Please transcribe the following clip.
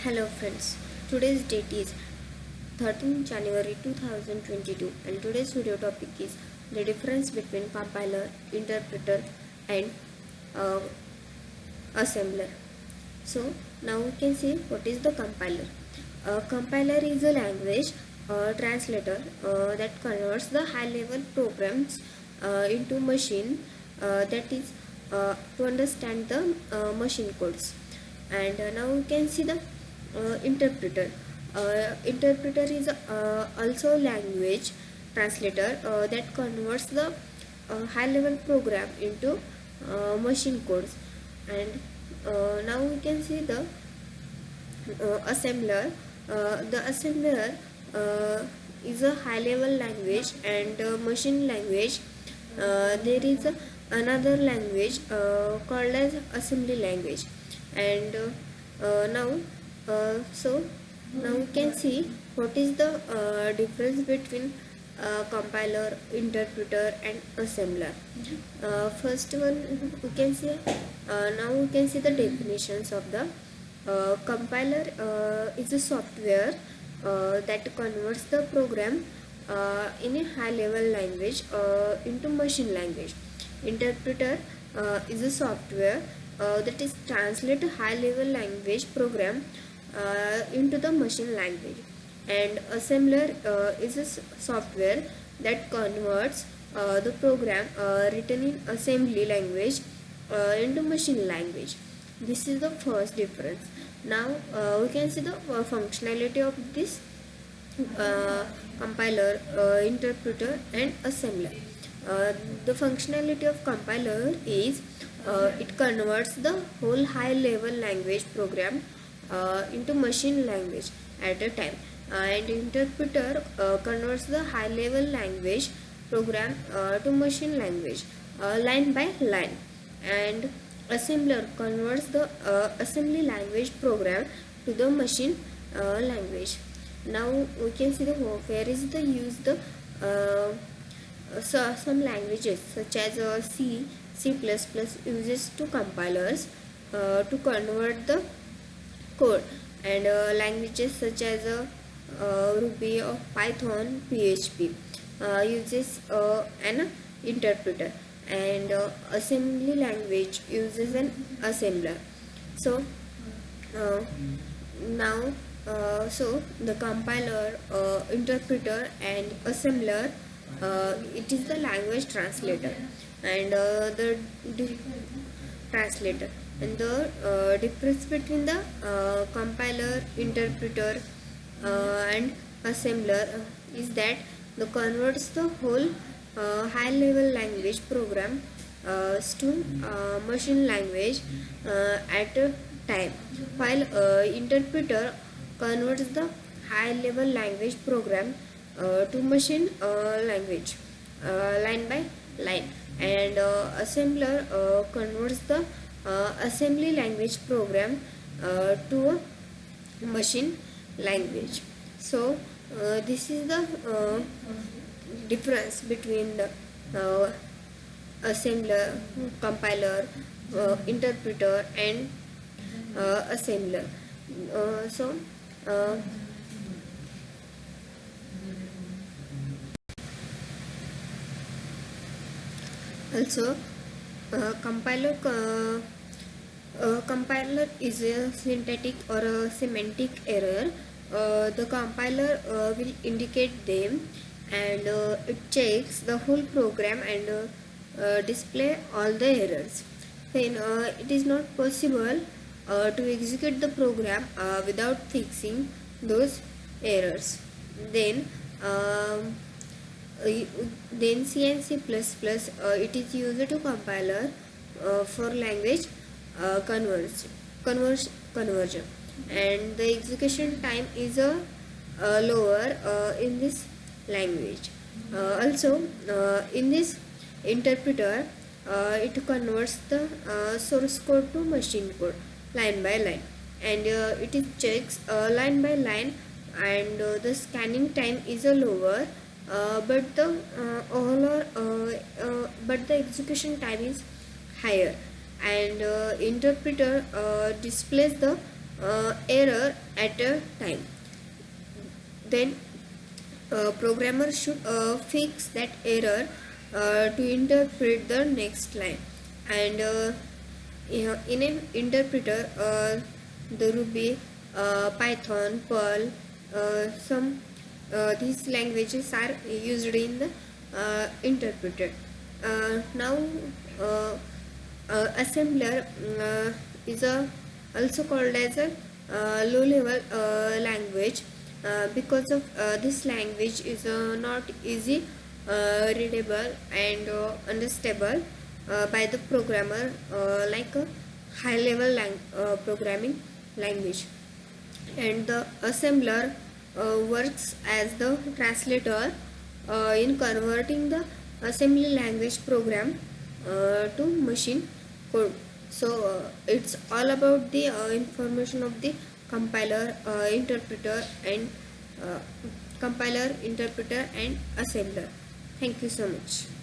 Hello friends, today's date is 13th January 2022 and today's video topic is the difference between compiler, interpreter and uh, assembler. So now we can see what is the compiler. Compiler is a language translator that converts the high level programs into machine that is to understand the machine codes. And now we can see the interpreter. Interpreter is also language translator that converts the high level program into machine codes. And now we can see the assembler. The assembler is a high level language and machine language. There is another language called as assembly language. And so now we can see what is the difference between compiler, interpreter and assembler. First one we can see, now we can see the definitions of the compiler. Is a software that converts the program in a high level language into machine language. Interpreter is a software that is translate a high level language program into the machine language. And assembler is a software that converts the program written in assembly language into machine language. This is the first difference. Now we can see the functionality of this compiler, interpreter and assembler. The functionality of compiler is it converts the whole high level language program into machine language at a time, and interpreter converts the high level language program to machine language line by line, and assembler converts the assembly language program to the machine language. Now we can see the where is the use the so some languages such as C++ uses two compilers to convert the code, and languages such as Ruby or Python, PHP uses an interpreter, and assembly language uses an assembler. So now so the compiler, interpreter and assembler, it is the language translator and the translator, and the difference between the compiler, interpreter and assembler is that the converts the whole high level language program to machine language at a time, while interpreter converts the high level language program to machine language line by line, and assembler converts the assembly language program to a machine language. So this is the difference between the assembler, compiler, interpreter and assembler. So also compiler is a synthetic or a semantic error. The compiler will indicate them, and it checks the whole program and display all the errors. Then it is not possible to execute the program without fixing those errors. Then then C and C++, it is used to compiler for language conversion, and the execution time is lower in this language. Also in this interpreter, it converts the source code to machine code line by line, and it is checks line by line, and the scanning time is lower, but the execution time is higher, and interpreter displays the error at a time. Then programmer should fix that error to interpret the next line. And in an interpreter, there will be Python, Perl, some these languages are used in the interpreter. Now assembler is also called as a low level language because of this language is not easy readable and understandable by the programmer like a high level programming language. And the assembler works as the translator in converting the assembly language program to machine code. So it's all about the information of the compiler, uh, interpreter and assembler. Thank you so much.